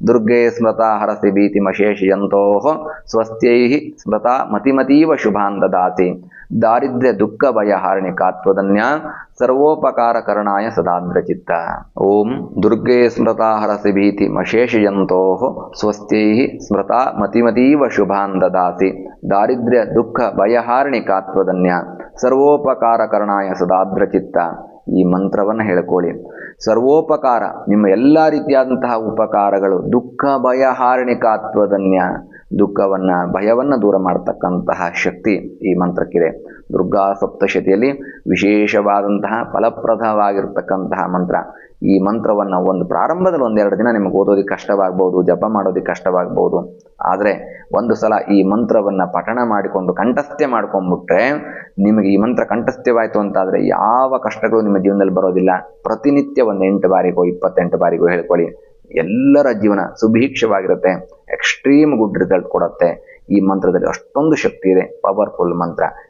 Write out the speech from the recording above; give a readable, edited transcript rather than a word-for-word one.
ದುರ್ಗೆ ಸ್ಮೃತಾ ಹರಸಿ ಭೀತಿಮಶೇಷಯಂತೋಃ ಸ್ವಸ್ತ್ಯೈಃ ಸ್ಮೃತಾ ಮತಿಮತೀವ ಶುಭಾನ್ ದದಾತಿ ದಾರಿದ್ರ್ಯ ದುಃಖ ಭಯಹಾರಿಣಿಕಾತ್ವದನ್ಯ ಸರ್ವೋಪಕಾರಕರಣಾಯ ಸದಾದ್ರಚಿತ್ತ. ಓಂ ದುರ್ಗೆ ಸ್ಮೃತಾ ಹರಸಿ ಭೀತಿಮಶೇಷಯಂತೋಃ ಸ್ವಸ್ತ್ಯೈಃ ಸ್ಮೃತಾ ಮತಿಮತೀವ ಶುಭಾನ್ ದದಾತಿ ದಾರಿದ್ರ್ಯ ದುಃಖ ಭಯಹಾರಿಣಿಕಾತ್ವದನ್ಯ ಸರ್ವೋಪಕಾರಕರಣಾಯ ಸದಾದ್ರಚಿತ್ತ. ಈ ಮಂತ್ರವನ್ನು ಹೇಳ್ಕೊಳ್ಳಿ. ಸರ್ವೋಪಕಾರ, ನಿಮ್ಮ ಎಲ್ಲ ರೀತಿಯಾದಂತಹ ಉಪಕಾರಗಳು, ದುಃಖ ಭಯಹಾರಿಣಿಕಾತ್ವದನ್ಯ, ದುಃಖವನ್ನ ಭಯವನ್ನ ದೂರ ಮಾಡತಕ್ಕಂತಹ ಶಕ್ತಿ ಈ ಮಂತ್ರಕ್ಕಿದೆ. ದುರ್ಗಾ ಸಪ್ತಶತಿಯಲ್ಲಿ ವಿಶೇಷವಾದಂತಹ ಫಲಪ್ರದವಾಗಿರ್ತಕ್ಕಂತಹ ಮಂತ್ರ. ಈ ಮಂತ್ರವನ್ನು ಪ್ರಾರಂಭದಲ್ಲಿ 1-2 ದಿನ ನಿಮಗೆ ಓದೋದಕ್ಕೆ ಕಷ್ಟವಾಗ್ಬೋದು, ಜಪ ಮಾಡೋದಕ್ಕೆ ಕಷ್ಟವಾಗ್ಬೋದು. ಆದರೆ ಒಂದು ಸಲ ಈ ಮಂತ್ರವನ್ನು ಪಠಣ ಮಾಡಿಕೊಂಡು ಕಂಠಸ್ಥ್ಯ ಮಾಡ್ಕೊಂಡ್ಬಿಟ್ರೆ, ನಿಮಗೆ ಈ ಮಂತ್ರ ಕಂಠಸ್ಥ್ಯವಾಯಿತು ಅಂತಾದರೆ ಯಾವ ಕಷ್ಟಗಳು ನಿಮ್ಮ ಜೀವನದಲ್ಲಿ ಬರೋದಿಲ್ಲ. ಪ್ರತಿನಿತ್ಯ 8 ಬಾರಿಗೋ 28 ಬಾರಿಗೋ ಹೇಳ್ಕೊಳ್ಳಿ. ಎಲ್ಲರ ಜೀವನ ಸುಭೀಕ್ಷವಾಗಿರುತ್ತೆ. ಎಕ್ಸ್ಟ್ರೀಮ್ ಗುಡ್ ರಿಸಲ್ಟ್ ಕೊಡುತ್ತೆ. ಈ ಮಂತ್ರದಲ್ಲಿ ಅಷ್ಟೊಂದು ಶಕ್ತಿ ಇದೆ. ಪವರ್ಫುಲ್ ಮಂತ್ರ.